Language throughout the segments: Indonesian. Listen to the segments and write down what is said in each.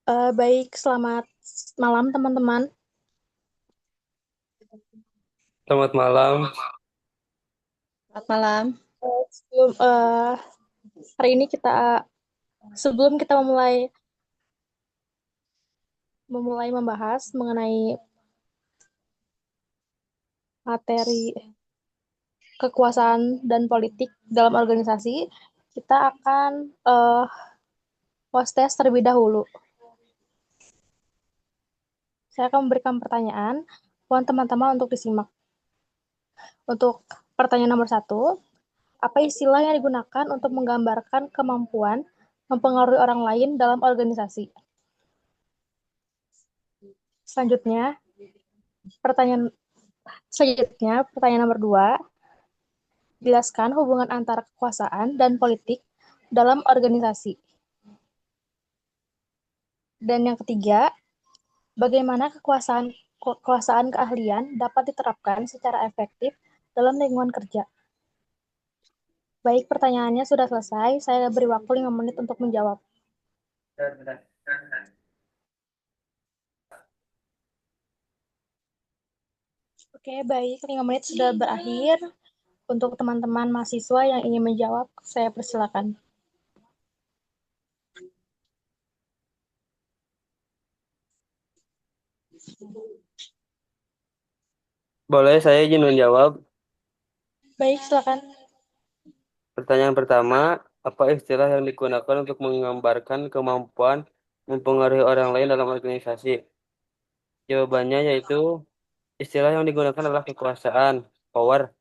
Baik, selamat malam teman-teman. Selamat malam. Selamat malam. Sebelum hari ini sebelum kita memulai memulai membahas mengenai materi kekuasaan dan politik dalam organisasi, kita akan tes terlebih dahulu. Saya akan memberikan pertanyaan, mohon teman-teman untuk disimak. Untuk pertanyaan nomor satu, apa istilah yang digunakan untuk menggambarkan kemampuan mempengaruhi orang lain dalam organisasi? Selanjutnya, pertanyaan pertanyaan nomor dua, jelaskan hubungan antara kekuasaan dan politik dalam organisasi. Dan yang ketiga, bagaimana kekuasaan keahlian dapat diterapkan secara efektif dalam lingkungan kerja. Baik, pertanyaannya sudah selesai. Saya beri waktu 5 menit untuk menjawab. Oke, baik. 5 menit sudah berakhir. Untuk teman-teman mahasiswa yang ingin menjawab, saya persilakan. Boleh saya izin menjawab. Baik, silakan. Pertanyaan pertama, apa istilah yang digunakan untuk menggambarkan kemampuan mempengaruhi orang lain dalam organisasi? Jawabannya yaitu istilah yang digunakan adalah kekuasaan, power,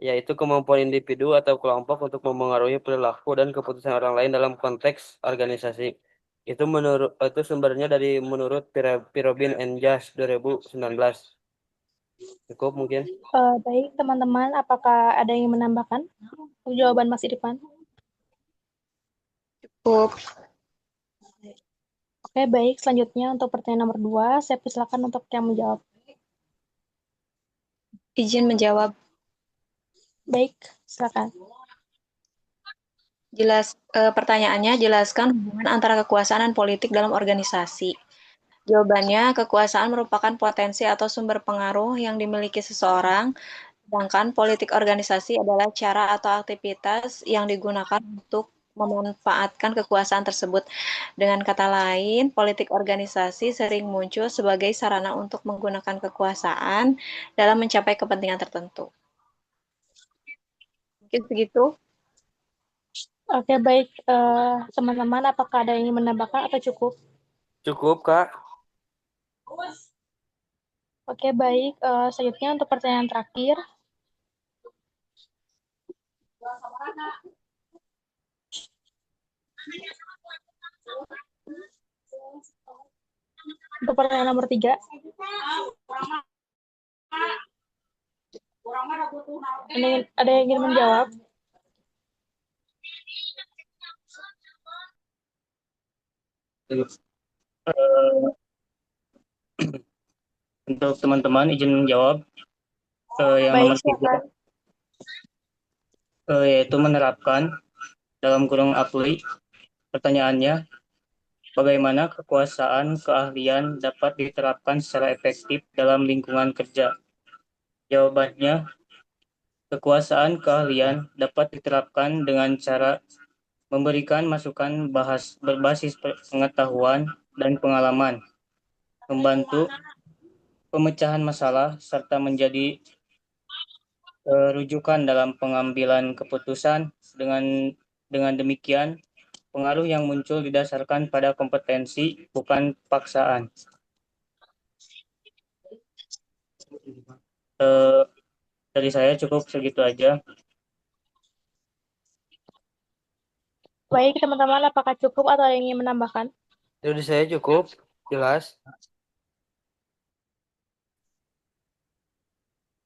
yaitu kemampuan individu atau kelompok untuk mempengaruhi perilaku dan keputusan orang lain dalam konteks organisasi. Itu sumbernya menurut Pirobin and Jas 2019. Cukup mungkin. Baik, teman-teman, apakah ada yang ingin menambahkan jawaban Mas Irfan? Cukup. Oke, baik. Selanjutnya untuk pertanyaan nomor 2, saya persilakan untuk yang menjawab. Izin menjawab. Baik, silakan. Pertanyaannya, jelaskan hubungan antara kekuasaan dan politik dalam organisasi. Jawabannya, kekuasaan merupakan potensi atau sumber pengaruh yang dimiliki seseorang, sedangkan politik organisasi adalah cara atau aktivitas yang digunakan untuk memanfaatkan kekuasaan tersebut. Dengan kata lain, politik organisasi sering muncul sebagai sarana untuk menggunakan kekuasaan dalam mencapai kepentingan tertentu. Mungkin segitu. Oke, baik. Teman-teman, apakah ada yang ingin menambahkan atau cukup? Cukup, Kak. Oke, baik. Selanjutnya untuk pertanyaan terakhir. Untuk pertanyaan nomor 3. Ada yang ingin menjawab? Eh, untuk teman-teman izin menjawab yang Baik, nomor tiga, silakan. yaitu menerapkan dalam kurung APLI. Pertanyaannya, bagaimana kekuasaan keahlian dapat diterapkan secara efektif dalam lingkungan kerja? Jawabannya, kekuasaan keahlian dapat diterapkan dengan cara memberikan masukan berbasis pengetahuan dan pengalaman, membantu pemecahan masalah, serta menjadi rujukan dalam pengambilan keputusan. Dengan demikian, pengaruh yang muncul didasarkan pada kompetensi, bukan paksaan. Eh, dari saya cukup segitu aja. Baik, teman-teman, apakah cukup atau ada yang ingin menambahkan? Dari saya cukup, jelas.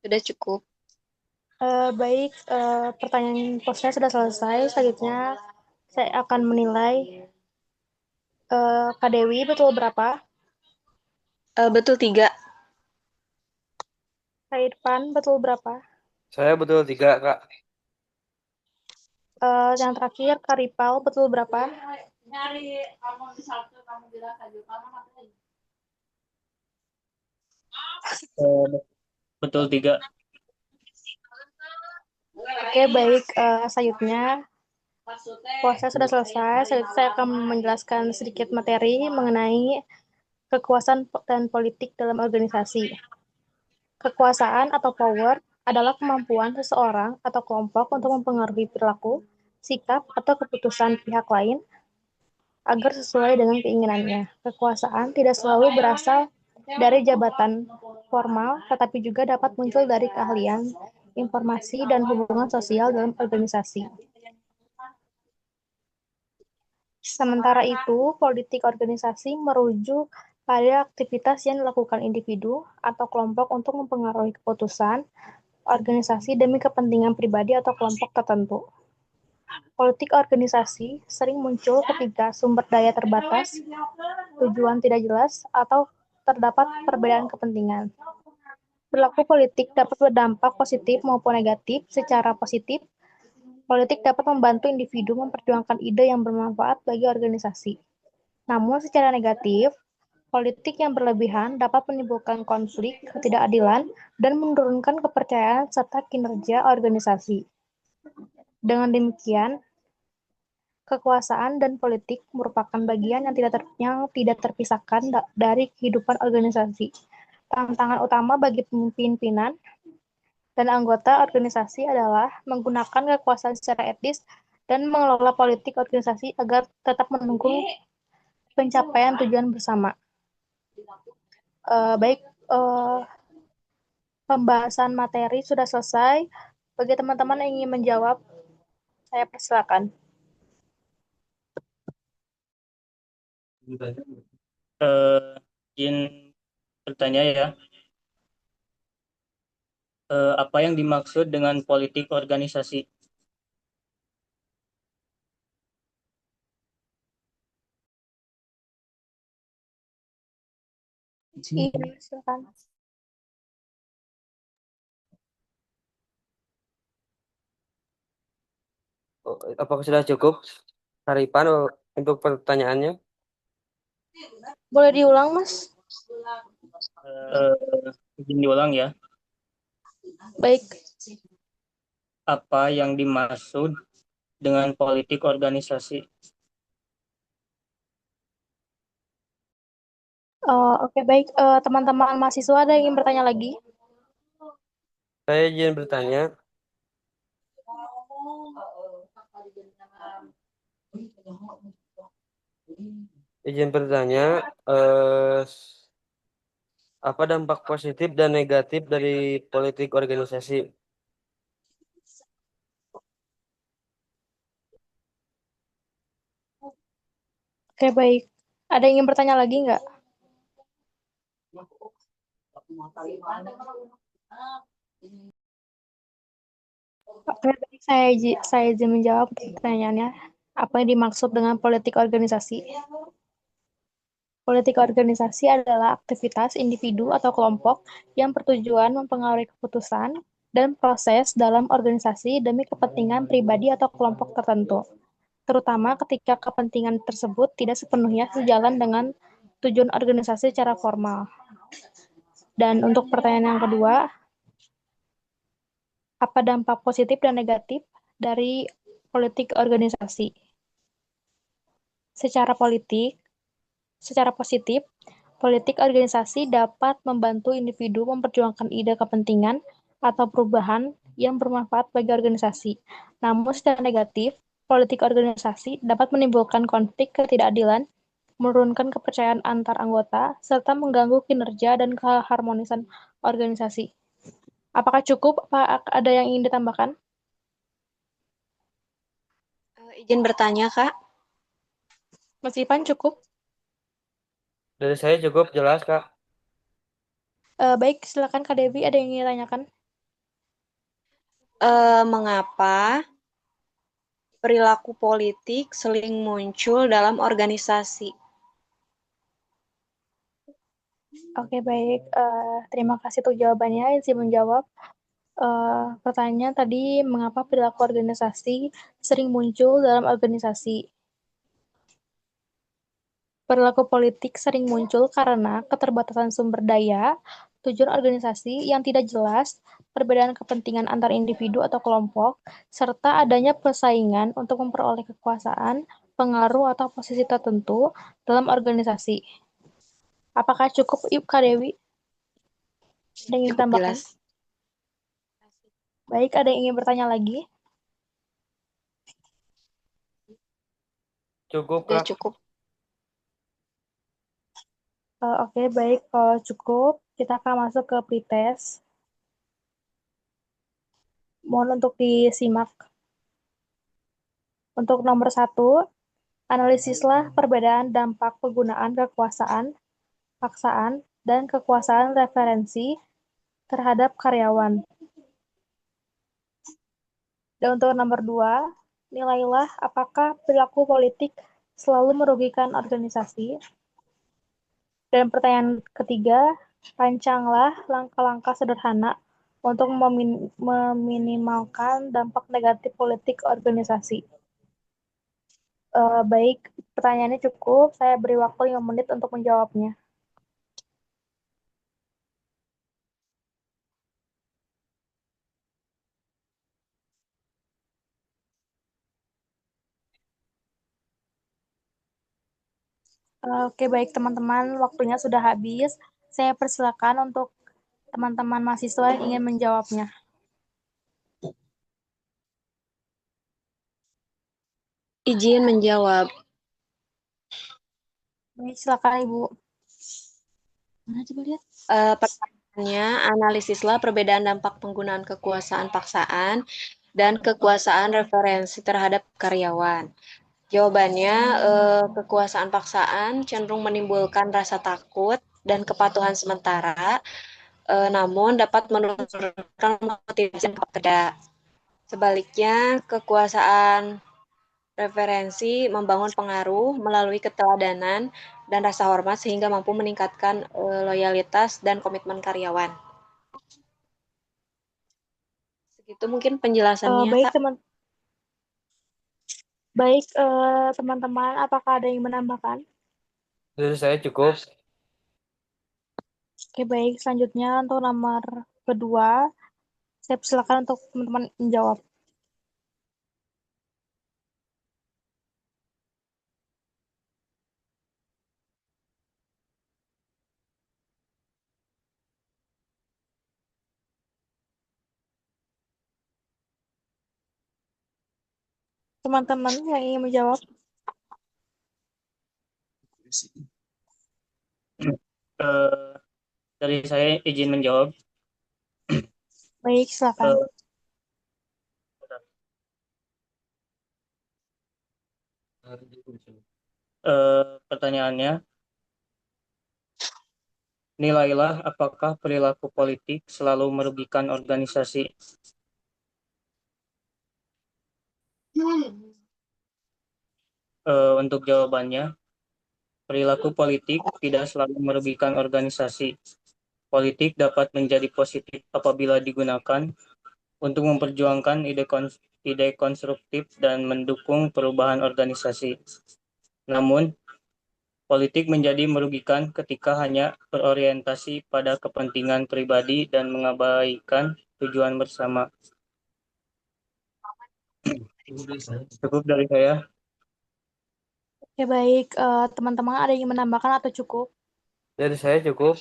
Sudah cukup. Baik, pertanyaan posnya sudah selesai. Selanjutnya, saya akan menilai Kak Dewi betul berapa, Betul 3. Kak Irfan betul berapa, Saya betul 3, Kak. yang terakhir Kak Ripal betul berapa. Eh, betul 3. Oke, baik. Selanjutnya, puasa sudah selesai. Selanjutnya saya akan menjelaskan sedikit materi mengenai kekuasaan dan politik dalam organisasi. Kekuasaan atau power adalah kemampuan seseorang atau kelompok untuk mempengaruhi perilaku, sikap, atau keputusan pihak lain agar sesuai dengan keinginannya. Kekuasaan tidak selalu berasal dari jabatan formal, tetapi juga dapat muncul dari keahlian, informasi, dan hubungan sosial dalam organisasi. Sementara itu, politik organisasi merujuk pada aktivitas yang dilakukan individu atau kelompok untuk mempengaruhi keputusan organisasi demi kepentingan pribadi atau kelompok tertentu. Politik organisasi sering muncul ketika sumber daya terbatas, tujuan tidak jelas, atau terdapat perbedaan kepentingan. Perilaku politik dapat berdampak positif maupun negatif. Secara positif, politik dapat membantu individu memperjuangkan ide yang bermanfaat bagi organisasi. Namun secara negatif, politik yang berlebihan dapat menimbulkan konflik, ketidakadilan, dan menurunkan kepercayaan serta kinerja organisasi. Dengan demikian, kekuasaan dan politik merupakan bagian yang tidak terpisahkan dari kehidupan organisasi. Tantangan utama bagi pimpinan dan anggota organisasi adalah menggunakan kekuasaan secara etis dan mengelola politik organisasi agar tetap mendukung pencapaian tujuan bersama. Baik, pembahasan materi sudah selesai. Bagi teman-teman yang ingin menjawab, saya persilakan. Izin bertanya ya. Apa yang dimaksud dengan politik organisasi? Iya, silakan. Apakah sudah cukup, Haripan, untuk pertanyaannya? Boleh diulang, Mas? Izin diulang ya. Baik. Apa yang dimaksud dengan politik organisasi? Oke, baik. Teman-teman mahasiswa ada yang ingin bertanya lagi? Saya izin bertanya. Izin bertanya, apa dampak positif dan negatif dari politik organisasi? Oke, baik. Ada yang ingin bertanya lagi nggak? Oke, baik. Saya izin menjawab pertanyaannya. Apa yang dimaksud dengan politik organisasi? Politik organisasi adalah aktivitas individu atau kelompok yang bertujuan mempengaruhi keputusan dan proses dalam organisasi demi kepentingan pribadi atau kelompok tertentu, terutama ketika kepentingan tersebut tidak sepenuhnya sejalan dengan tujuan organisasi secara formal. Dan untuk pertanyaan yang kedua, apa dampak positif dan negatif dari politik organisasi? Secara positif, politik organisasi dapat membantu individu memperjuangkan ide kepentingan atau perubahan yang bermanfaat bagi organisasi. Namun secara negatif, politik organisasi dapat menimbulkan konflik ketidakadilan, menurunkan kepercayaan antar anggota, serta mengganggu kinerja dan keharmonisan organisasi. Apakah cukup? Apa ada yang ingin ditambahkan? Izin bertanya, Kak. Mas Ivan, cukup? Dari saya cukup jelas, Kak. Baik, silakan Kak Devi, ada yang ingin ditanyakan? Mengapa perilaku politik sering muncul dalam organisasi? Oke, baik. Terima kasih untuk jawabannya. Izin menjawab. Pertanyaan tadi, mengapa perilaku organisasi sering muncul dalam organisasi? Perilaku politik sering muncul karena keterbatasan sumber daya, tujuan organisasi yang tidak jelas, perbedaan kepentingan antar individu atau kelompok, serta adanya persaingan untuk memperoleh kekuasaan, pengaruh, atau posisi tertentu dalam organisasi. Apakah cukup, Kak Dewi? Ada yang ingin Cukup tambahkan? jelas. Baik, ada yang ingin bertanya lagi? Cukup, Sudah Kak. cukup. Oke, baik. Kalau cukup, kita akan masuk ke pretest. Mohon untuk disimak. Untuk nomor 1, analisislah perbedaan dampak penggunaan kekuasaan, paksaan, dan kekuasaan referensi terhadap karyawan. Dan untuk nomor 2, nilailah apakah perilaku politik selalu merugikan organisasi. Dan pertanyaan ketiga, rancanglah langkah-langkah sederhana untuk meminimalkan dampak negatif politik organisasi. Baik, pertanyaannya cukup. Saya beri waktu 5 menit untuk menjawabnya. Oke, baik teman-teman, waktunya sudah habis. Saya persilakan untuk teman-teman mahasiswa yang ingin menjawabnya. Izin menjawab. Baik, silakan Ibu. Mana coba lihat? Pertanyaannya, analisislah perbedaan dampak penggunaan kekuasaan paksaan dan kekuasaan referensi terhadap karyawan. Jawabannya, kekuasaan paksaan cenderung menimbulkan rasa takut dan kepatuhan sementara, namun dapat menurunkan motivasi pekerja. Sebaliknya, kekuasaan referensi membangun pengaruh melalui keteladanan dan rasa hormat sehingga mampu meningkatkan loyalitas dan komitmen karyawan. Segitu mungkin penjelasannya, Baik, Kak. teman-teman, apakah ada yang menambahkan? Dari saya cukup. Oke, baik. Selanjutnya untuk nomor kedua, saya persilakan untuk teman-teman menjawab. Teman-teman yang ingin menjawab. Dari saya izin menjawab. Baik, silakan. Pertanyaannya, nilailah apakah perilaku politik selalu merugikan organisasi. Untuk jawabannya, perilaku politik tidak selalu merugikan organisasi. Politik dapat menjadi positif apabila digunakan untuk memperjuangkan ide konstruktif dan mendukung perubahan organisasi. Namun, politik menjadi merugikan ketika hanya berorientasi pada kepentingan pribadi dan mengabaikan tujuan bersama. Cukup dari saya. Oke, baik. Teman-teman ada yang menambahkan atau cukup? Dari saya cukup.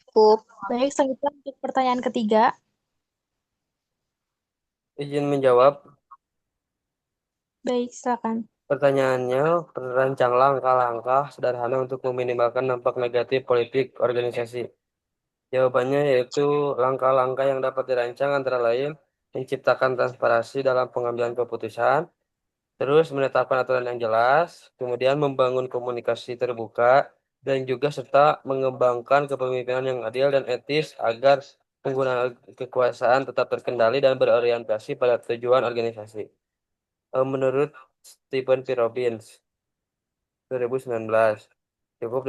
Cukup. Baik, selanjutnya untuk pertanyaan ketiga. Izin menjawab. Baik, silakan. Pertanyaannya, perancang langkah-langkah sederhana untuk meminimalkan dampak negatif politik organisasi. Jawabannya yaitu langkah-langkah yang dapat dirancang antara lain menciptakan transparansi dalam pengambilan keputusan, terus menetapkan aturan yang jelas, kemudian membangun komunikasi terbuka, dan juga serta mengembangkan kepemimpinan yang adil dan etis agar penggunaan kekuasaan tetap terkendali dan berorientasi pada tujuan organisasi. Menurut Stephen P. Robbins, 2019. Cukup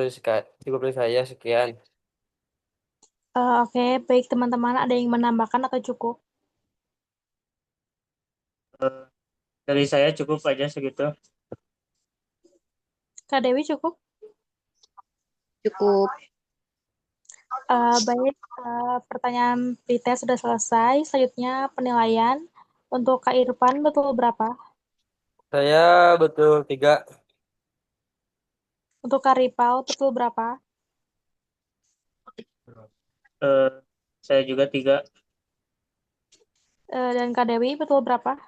dari saya, sekian. Oke, baik teman-teman ada yang menambahkan atau cukup? Dari saya cukup aja segitu. Kak Dewi cukup? Cukup. Baik, pertanyaan pretest sudah selesai. Selanjutnya penilaian. Untuk Kak Irfan betul berapa? Saya betul 3. Untuk Kak Ripal betul berapa? Eh, saya juga 3. Dan Kak Dewi betul berapa?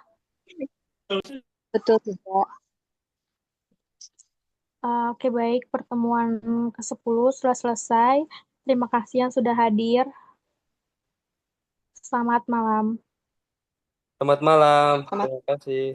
Betul tidak. Oke, baik. Pertemuan ke-10 sudah selesai. Terima kasih yang sudah hadir. Selamat malam. Selamat malam. Selamat Terima kasih.